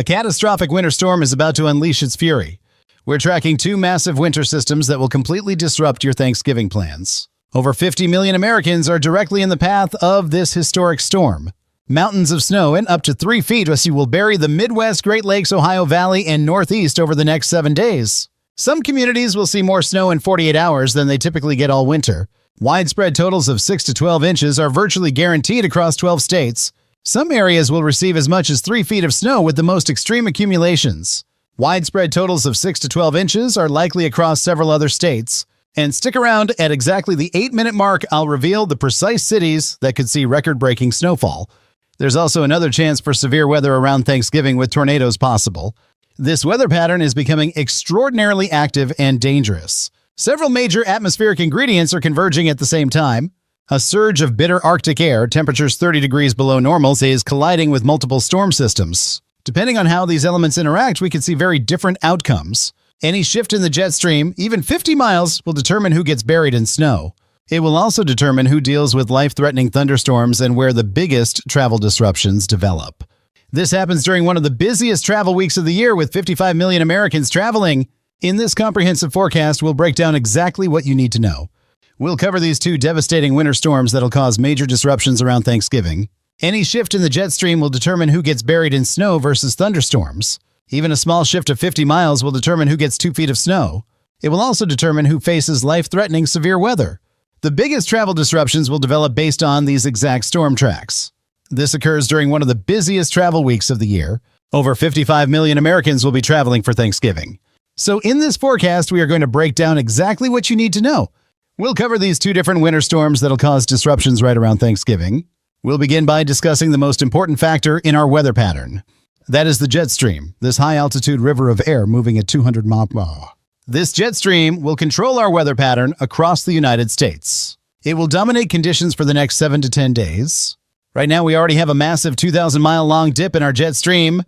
A catastrophic winter storm is about to unleash its fury. We're tracking two massive winter systems that will completely disrupt your Thanksgiving plans. Over 50 million Americans are directly in the path of this historic storm. Mountains of snow and up to 3 feet will bury the Midwest, Great Lakes, Ohio Valley, and Northeast over the next 7 days. Some communities will see more snow in 48 hours than they typically get all winter. Widespread totals of 6 to 12 inches are virtually guaranteed across 12 states. Some areas will receive as much as 3 feet of snow with the most extreme accumulations. Widespread totals of 6 to 12 inches are likely across several other states. And stick around at exactly the 8-minute mark, I'll reveal the precise cities that could see record-breaking snowfall. There's also another chance for severe weather around Thanksgiving with tornadoes possible. This weather pattern is becoming extraordinarily active and dangerous. Several major atmospheric ingredients are converging at the same time. A surge of bitter Arctic air, temperatures 30 degrees below normal, is colliding with multiple storm systems. Depending on how these elements interact, we could see very different outcomes. Any shift in the jet stream, even 50 miles, will determine who gets buried in snow. It will also determine who deals with life-threatening thunderstorms and where the biggest travel disruptions develop. This happens during one of the busiest travel weeks of the year with 55 million Americans traveling. In this comprehensive forecast, we'll break down exactly what you need to know. We'll cover these two devastating winter storms that'll cause major disruptions around Thanksgiving. Any shift in the jet stream will determine who gets buried in snow versus thunderstorms. Even a small shift of 50 miles will determine who gets 2 feet of snow. It will also determine who faces life-threatening severe weather. The biggest travel disruptions will develop based on these exact storm tracks. This occurs during one of the busiest travel weeks of the year. Over 55 million Americans will be traveling for Thanksgiving. So in this forecast, we are going to break down exactly what you need to know. We'll cover these two different winter storms that'll cause disruptions right around Thanksgiving. We'll begin by discussing the most important factor in our weather pattern. That is the jet stream, this high-altitude river of air moving at 200 miles per hour. This jet stream will control our weather pattern across the United States. It will dominate conditions for the next 7 to 10 days. Right now, we already have a massive 2,000-mile-long dip in our jet stream.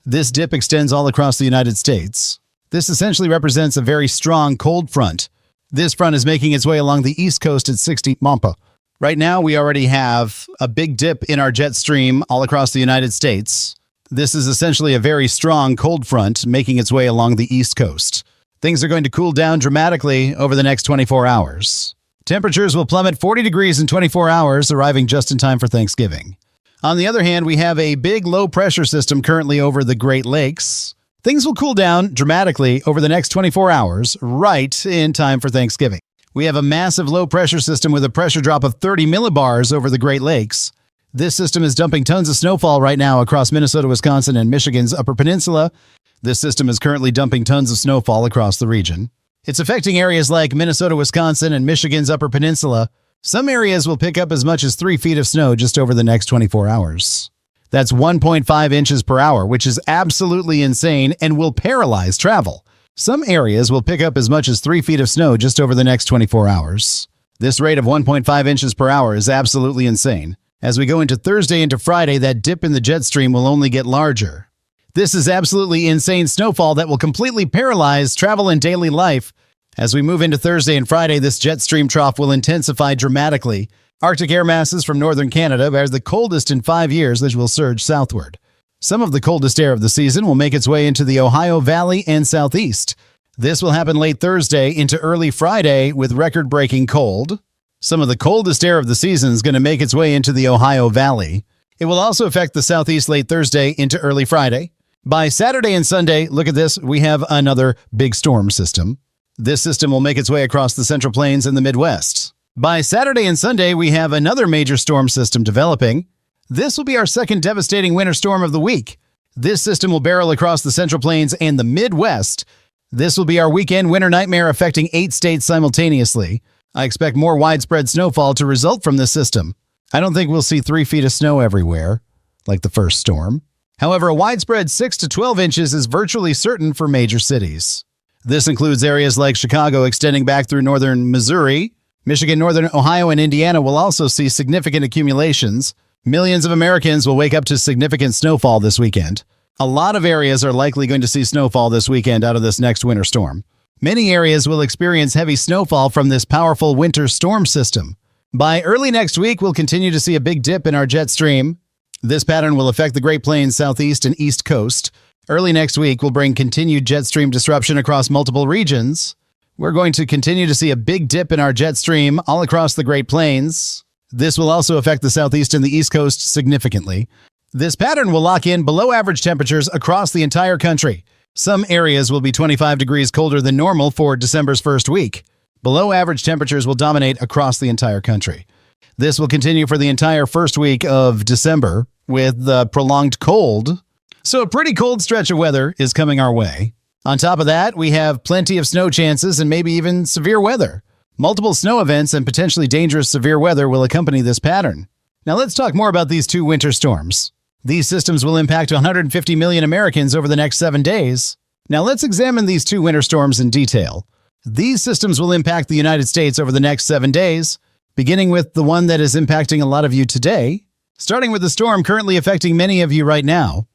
This dip extends all across the United States. This essentially represents a very strong cold front. This front is making its way along the east coast at 60 Mampa. Right now, we already have a big dip in our jet stream all across the United States. This is essentially a very strong cold front making its way along the east coast. Things are going to cool down dramatically over the next 24 hours. Temperatures will plummet 40 degrees in 24 hours, arriving just in time for Thanksgiving. On the other hand, we have a big low-pressure system currently over the Great Lakes. Things will cool down dramatically over the next 24 hours, right in time for Thanksgiving. We have a massive low-pressure system with a pressure drop of 30 millibars over the Great Lakes. This system is dumping tons of snowfall right now across Minnesota, Wisconsin, and Michigan's Upper Peninsula. This system is currently dumping tons of snowfall across the region. It's affecting areas like Minnesota, Wisconsin, and Michigan's Upper Peninsula. Some areas will pick up as much as 3 feet of snow just over the next 24 hours. That's 1.5 inches per hour, which is absolutely insane and will paralyze travel. Some areas will pick up as much as 3 feet of snow just over the next 24 hours. This rate of 1.5 inches per hour is absolutely insane. As we go into Thursday into Friday, that dip in the jet stream will only get larger. This is absolutely insane snowfall that will completely paralyze travel and daily life. As we move into Thursday and Friday, this jet stream trough will intensify dramatically. Arctic air masses from northern Canada are the coldest in 5 years that will surge southward. Some of the coldest air of the season will make its way into the Ohio Valley and Southeast. This will happen late Thursday into early Friday with record-breaking cold. Some of the coldest air of the season is going to make its way into the Ohio Valley. It will also affect the Southeast late Thursday into early Friday. By Saturday and Sunday, look at this, we have another big storm system. This system will make its way across the Central Plains and the Midwest. By Saturday and Sunday, we have another major storm system developing. This will be our second devastating winter storm of the week. This system will barrel across the Central Plains and the Midwest. This will be our weekend winter nightmare affecting 8 states simultaneously. I expect more widespread snowfall to result from this system. I don't think we'll see 3 feet of snow everywhere, like the first storm. However, a widespread 6 to 12 inches is virtually certain for major cities. This includes areas like Chicago extending back through northern Missouri. Michigan, northern Ohio, and Indiana will also see significant accumulations. Millions of Americans will wake up to significant snowfall this weekend. A lot of areas are likely going to see snowfall this weekend out of this next winter storm. Many areas will experience heavy snowfall from this powerful winter storm system. By early next week, we'll continue to see a big dip in our jet stream. This pattern will affect the Great Plains, Southeast, and East Coast. Early next week will bring continued jet stream disruption across multiple regions. We're going to continue to see a big dip in our jet stream all across the Great Plains. This will also affect the southeast and the east coast significantly. This pattern will lock in below average temperatures across the entire country. Some areas will be 25 degrees colder than normal for December's first week. Below average temperatures will dominate across the entire country. This will continue for the entire first week of December with prolonged cold. So a pretty cold stretch of weather is coming our way. On top of that, we have plenty of snow chances and maybe even severe weather. Multiple snow events and potentially dangerous severe weather will accompany this pattern. Now let's talk more about these two winter storms. These systems will impact 150 million Americans over the next 7 days. Now let's examine these two winter storms in detail. These systems will impact the United States over the next 7 days, beginning with the one that is impacting a lot of you today, starting with the storm currently affecting many of you right now.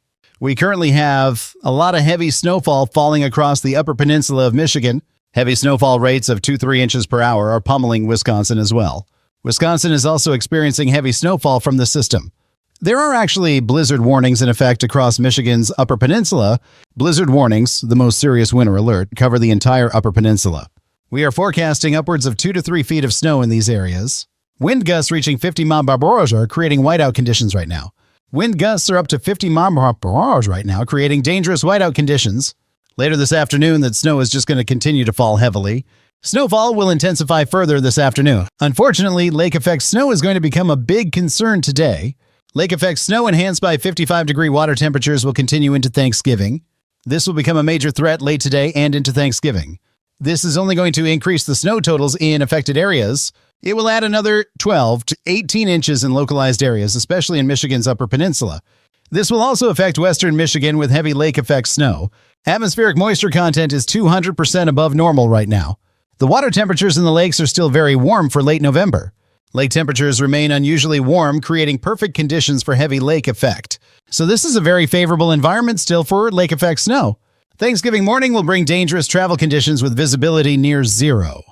We currently have a lot of heavy snowfall falling across the upper peninsula of Michigan. Heavy snowfall rates of 2-3 inches per hour are pummeling Wisconsin as well. Wisconsin is also experiencing heavy snowfall from the system. There are actually blizzard warnings in effect across Michigan's Upper Peninsula. Blizzard warnings, the most serious winter alert, cover the entire Upper Peninsula. We are forecasting upwards of 2 to 3 feet of snow in these areas. Wind gusts reaching 50 miles per hour are creating whiteout conditions right now. Wind gusts are up to 50 miles per hour right now, creating dangerous whiteout conditions. Later this afternoon, that snow is just going to continue to fall heavily. Snowfall will intensify further this afternoon. Unfortunately, lake effect snow is going to become a big concern today. Lake effect snow enhanced by 55-degree water temperatures will continue into Thanksgiving. This will become a major threat late today and into Thanksgiving. This is only going to increase the snow totals in affected areas. It will add another 12 to 18 inches in localized areas, especially in Michigan's Upper Peninsula. This will also affect western Michigan with heavy lake effect snow. Atmospheric moisture content is 200% above normal right now. The water temperatures in the lakes are still very warm for late November. Lake temperatures remain unusually warm, creating perfect conditions for heavy lake effect. So this is a very favorable environment still for lake effect snow. Thanksgiving morning will bring dangerous travel conditions with visibility near zero.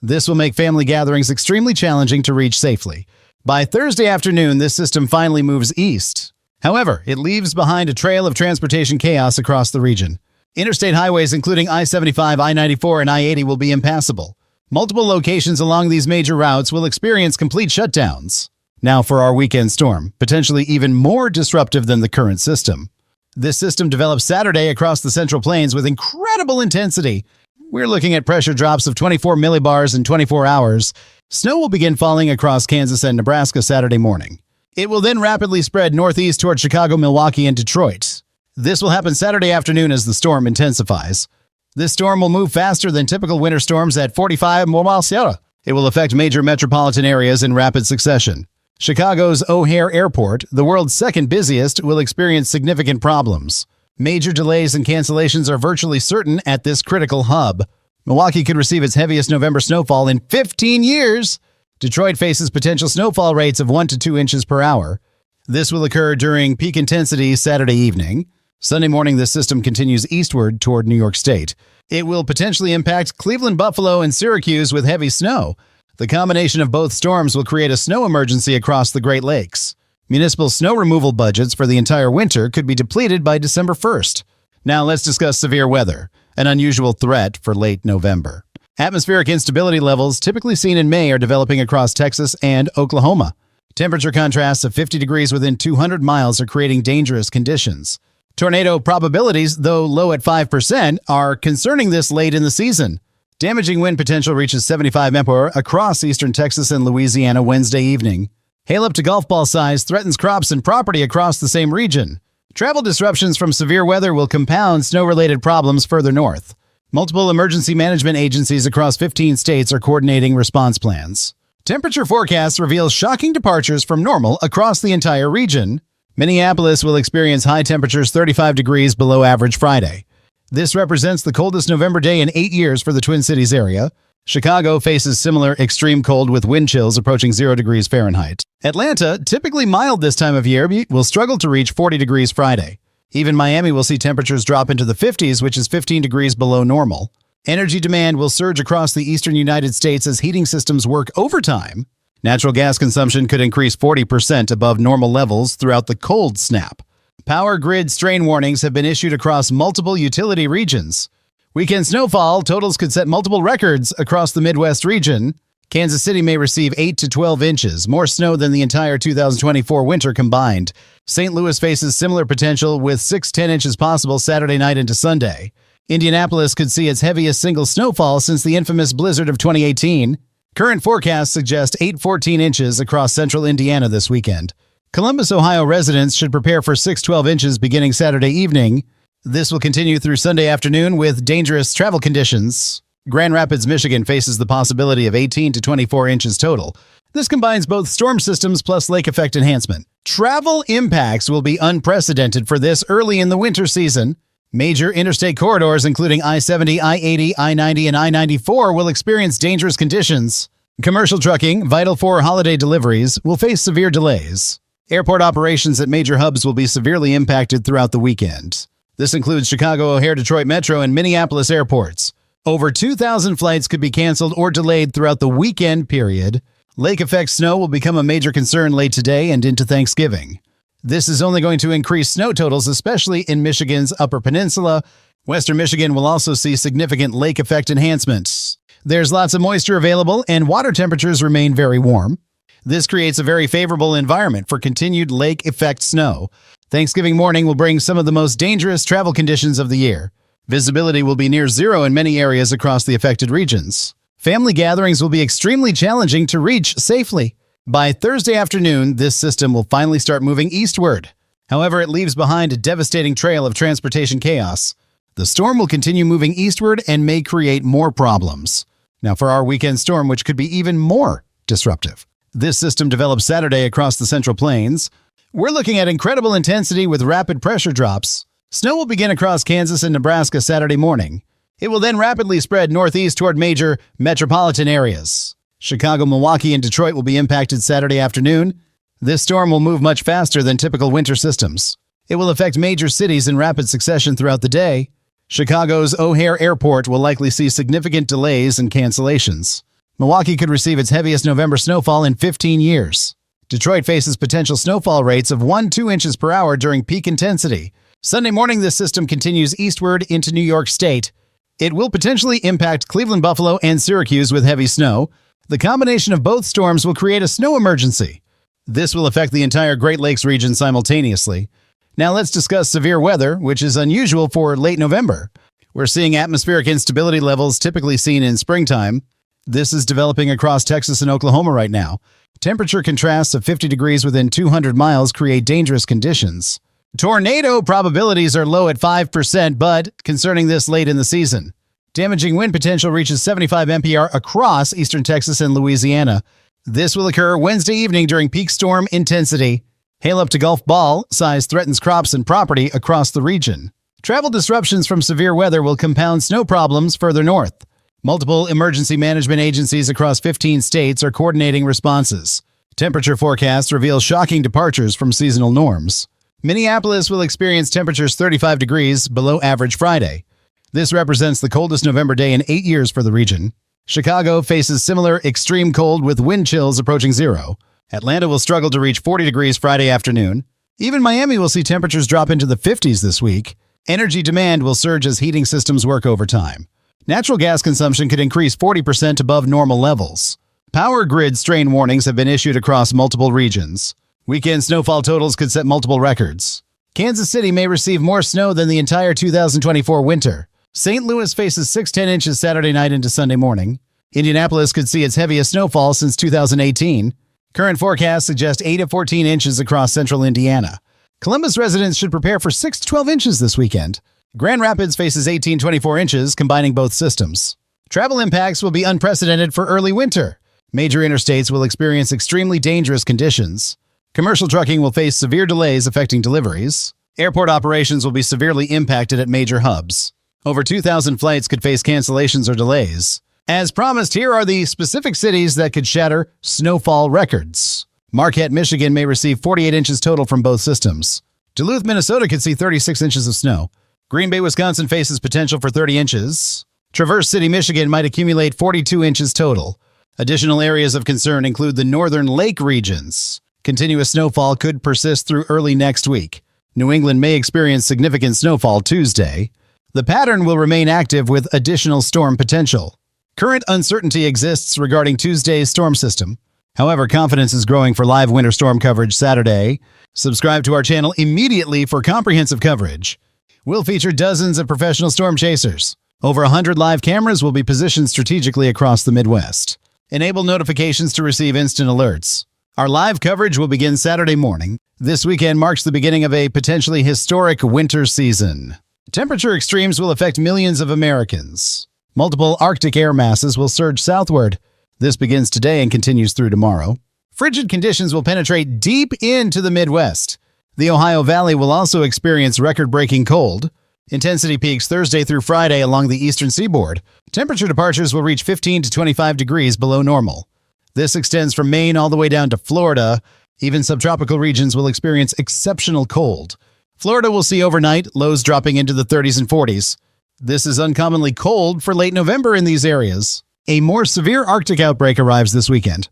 This will make family gatherings extremely challenging to reach safely. By Thursday afternoon, this system finally moves east. However, it leaves behind a trail of transportation chaos across the region. Interstate highways, including I-75, I-94, and I-80, will be impassable. Multiple locations along these major routes will experience complete shutdowns. Now for our weekend storm, potentially even more disruptive than the current system. This system develops Saturday across the Central Plains with incredible intensity. We're looking at pressure drops of 24 millibars in 24 hours. Snow will begin falling across Kansas and Nebraska Saturday morning. It will then rapidly spread northeast toward Chicago, Milwaukee, and Detroit. This will happen Saturday afternoon as the storm intensifies. This storm will move faster than typical winter storms at 45 miles per hour. It will affect major metropolitan areas in rapid succession. Chicago's O'Hare Airport, the world's second busiest, will experience significant problems. Major delays and cancellations are virtually certain at this critical hub. Milwaukee could receive its heaviest November snowfall in 15 years. Detroit faces potential snowfall rates of 1 to 2 inches per hour. This will occur during peak intensity Saturday evening. Sunday morning, this system continues eastward toward New York State. It will potentially impact Cleveland, Buffalo, and Syracuse with heavy snow. The combination of both storms will create a snow emergency across the Great Lakes. Municipal snow removal budgets for the entire winter could be depleted by December 1st. Now let's discuss severe weather, an unusual threat for late November. Atmospheric instability levels typically seen in May are developing across Texas and Oklahoma. Temperature contrasts of 50 degrees within 200 miles are creating dangerous conditions. Tornado probabilities, though low at 5%, are concerning this late in the season. Damaging wind potential reaches 75 mph across eastern Texas and Louisiana Wednesday evening. Hail up to golf ball size threatens crops and property across the same region. Travel disruptions from severe weather will compound snow-related problems further north. Multiple emergency management agencies across 15 states are coordinating response plans. Temperature forecasts reveal shocking departures from normal across the entire region. Minneapolis will experience high temperatures 35 degrees below average Friday. This represents the coldest November day in 8 years for the Twin Cities area. Chicago faces similar extreme cold with wind chills approaching 0 degrees Fahrenheit. Atlanta, typically mild this time of year, will struggle to reach 40 degrees Friday. Even Miami will see temperatures drop into the 50s, which is 15 degrees below normal. Energy demand will surge across the eastern United States as heating systems work overtime. Natural gas consumption could increase 40% above normal levels throughout the cold snap. Power grid strain warnings have been issued across multiple utility regions. Weekend snowfall totals could set multiple records across the Midwest region. Kansas City may receive 8 to 12 inches, more snow than the entire 2024 winter combined. St. Louis faces similar potential with 6-10 inches possible Saturday night into Sunday. Indianapolis could see its heaviest single snowfall since the infamous blizzard of 2018. Current forecasts suggest 8-14 inches across central Indiana this weekend. Columbus, Ohio residents should prepare for 6-12 inches beginning Saturday evening. This will continue through Sunday afternoon with dangerous travel conditions. Grand Rapids, Michigan faces the possibility of 18 to 24 inches total. This combines both storm systems plus lake effect enhancement. Travel impacts will be unprecedented for this early in the winter season. Major interstate corridors, including I-70, I-80, I-90, and I-94, will experience dangerous conditions. Commercial trucking, vital for holiday deliveries, will face severe delays. Airport operations at major hubs will be severely impacted throughout the weekend. This includes Chicago, O'Hare, Detroit Metro, and Minneapolis airports. Over 2,000 flights could be canceled or delayed throughout the weekend period. Lake effect snow will become a major concern late today and into Thanksgiving. This is only going to increase snow totals, especially in Michigan's Upper Peninsula. Western Michigan will also see significant lake effect enhancements. There's lots of moisture available and water temperatures remain very warm. This creates a very favorable environment for continued lake effect snow. Thanksgiving morning will bring some of the most dangerous travel conditions of the year. Visibility will be near zero in many areas across the affected regions. Family gatherings will be extremely challenging to reach safely. By Thursday afternoon, this system will finally start moving eastward. However, it leaves behind a devastating trail of transportation chaos. The storm will continue moving eastward and may create more problems. Now for our weekend storm, which could be even more disruptive. This system develops Saturday across the Central Plains. We're looking at incredible intensity with rapid pressure drops. Snow will begin across Kansas and Nebraska Saturday morning. It will then rapidly spread northeast toward major metropolitan areas. Chicago, Milwaukee, and Detroit will be impacted Saturday afternoon. This storm will move much faster than typical winter systems. It will affect major cities in rapid succession throughout the day. Chicago's O'Hare Airport will likely see significant delays and cancellations. Milwaukee could receive its heaviest November snowfall in 15 years. Detroit faces potential snowfall rates of 1-2 inches per hour during peak intensity. Sunday morning, this system continues eastward into New York State. It will potentially impact Cleveland, Buffalo, and Syracuse with heavy snow. The combination of both storms will create a snow emergency. This will affect the entire Great Lakes region simultaneously. Now let's discuss severe weather, which is unusual for late November. We're seeing atmospheric instability levels typically seen in springtime. This is developing across Texas and Oklahoma right now. Temperature contrasts of 50 degrees within 200 miles create dangerous conditions. Tornado probabilities are low at 5%, but concerning this late in the season. Damaging wind potential reaches 75 mph across eastern Texas and Louisiana. This will occur Wednesday evening during peak storm intensity. Hail up to golf ball size threatens crops and property across the region. Travel disruptions from severe weather will compound snow problems further north. Multiple emergency management agencies across 15 states are coordinating responses. Temperature forecasts reveal shocking departures from seasonal norms. Minneapolis will experience temperatures 35 degrees below average Friday. This represents the coldest November day in 8 years for the region. Chicago faces similar extreme cold with wind chills approaching zero. Atlanta will struggle to reach 40 degrees Friday afternoon. Even Miami will see temperatures drop into the 50s this week. Energy demand will surge as heating systems work overtime. Natural gas consumption could increase 40% above normal levels. Power grid strain warnings have been issued across multiple regions. Weekend snowfall totals could set multiple records. Kansas City may receive more snow than the entire 2024 winter. St. Louis faces 6-10 inches Saturday night into Sunday morning. Indianapolis could see its heaviest snowfall since 2018. Current forecasts suggest 8 to 14 inches across central Indiana. Columbus residents should prepare for 6 to 12 inches this weekend. Grand Rapids faces 18-24 inches, combining both systems. Travel impacts will be unprecedented for early winter. Major interstates will experience extremely dangerous conditions. Commercial trucking will face severe delays affecting deliveries. Airport operations will be severely impacted at major hubs. Over 2,000 flights could face cancellations or delays. As promised, here are the specific cities that could shatter snowfall records. Marquette, Michigan may receive 48 inches total from both systems. Duluth, Minnesota could see 36 inches of snow. Green Bay, Wisconsin faces potential for 30 inches. Traverse City, Michigan might accumulate 42 inches total. Additional areas of concern include the northern lake regions. Continuous snowfall could persist through early next week. New England may experience significant snowfall Tuesday. The pattern will remain active with additional storm potential. Current uncertainty exists regarding Tuesday's storm system. However, confidence is growing for live winter storm coverage Saturday. Subscribe to our channel immediately for comprehensive coverage. We'll feature dozens of professional storm chasers. Over 100 live cameras will be positioned strategically across the Midwest. Enable notifications to receive instant alerts. Our live coverage will begin Saturday morning. This weekend marks the beginning of a potentially historic winter season. Temperature extremes will affect millions of Americans. Multiple Arctic air masses will surge southward. This begins today and continues through tomorrow. Frigid conditions will penetrate deep into the Midwest. The Ohio Valley will also experience record-breaking cold. Intensity peaks Thursday through Friday along the eastern seaboard. Temperature departures will reach 15 to 25 degrees below normal. This extends from Maine all the way down to Florida. Even subtropical regions will experience exceptional cold. Florida will see overnight lows dropping into the 30s and 40s. This is uncommonly cold for late November in these areas. A more severe Arctic outbreak arrives this weekend.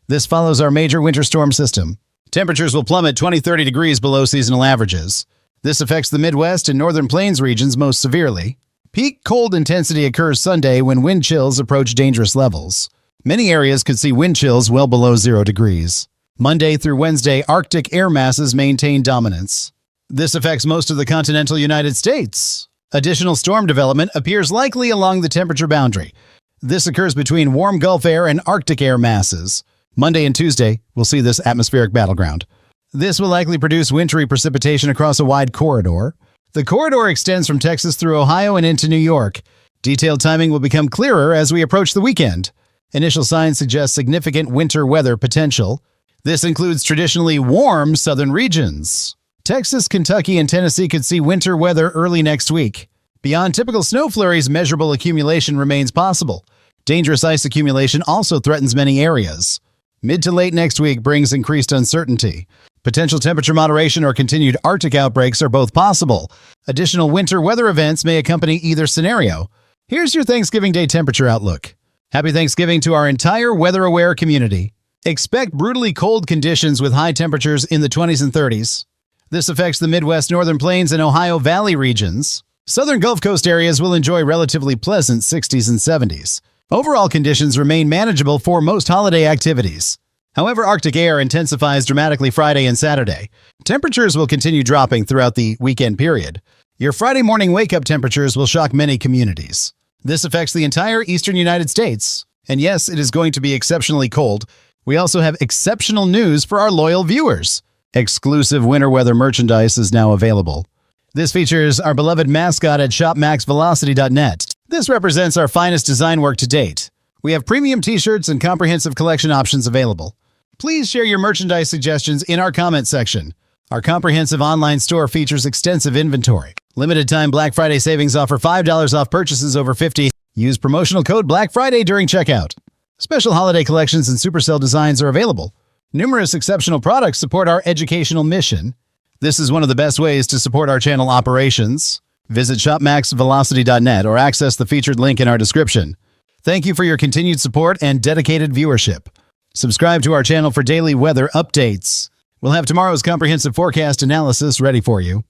This follows our major winter storm system. Temperatures will plummet 20-30 degrees below seasonal averages. This affects the Midwest and Northern Plains regions most severely. Peak cold intensity occurs Sunday when wind chills approach dangerous levels. Many areas could see wind chills well below 0 degrees. Monday through Wednesday, Arctic air masses maintain dominance. This affects most of the continental United States. Additional storm development appears likely along the temperature boundary. This occurs between warm Gulf air and Arctic air masses. Monday and Tuesday will see this atmospheric battleground. This will likely produce wintry precipitation across a wide corridor. The corridor extends from Texas through Ohio and into New York. Detailed timing will become clearer as we approach the weekend. Initial signs suggest significant winter weather potential. This includes traditionally warm southern regions. Texas, Kentucky, and Tennessee could see winter weather early next week. Beyond typical snow flurries, measurable accumulation remains possible. Dangerous ice accumulation also threatens many areas. Mid to late next week brings increased uncertainty. Potential temperature moderation or continued Arctic outbreaks are both possible. Additional winter weather events may accompany either scenario. Here's your Thanksgiving Day temperature outlook. Happy Thanksgiving to our entire weather-aware community. Expect brutally cold conditions with high temperatures in the 20s and 30s. This affects the Midwest, Northern Plains, and Ohio Valley regions. Southern Gulf Coast areas will enjoy relatively pleasant 60s and 70s. Overall conditions remain manageable for most holiday activities. However, Arctic air intensifies dramatically Friday and Saturday. Temperatures will continue dropping throughout the weekend period. Your Friday morning wake-up temperatures will shock many communities. This affects the entire eastern United States. And yes, it is going to be exceptionally cold. We also have exceptional news for our loyal viewers. Exclusive winter weather merchandise is now available. This features our beloved mascot at shopmaxvelocity.net. This represents our finest design work to date. We have premium t-shirts and comprehensive collection options available. Please share your merchandise suggestions in our comment section. Our comprehensive online store features extensive inventory. Limited time Black Friday savings offer $5 off purchases over $50. Use promotional code Black Friday during checkout. Special holiday collections and supercell designs are available. Numerous exceptional products support our educational mission. This is one of the best ways to support our channel operations. Visit shopmaxvelocity.net or access the featured link in our description. Thank you for your continued support and dedicated viewership. Subscribe to our channel for daily weather updates. We'll have tomorrow's comprehensive forecast analysis ready for you.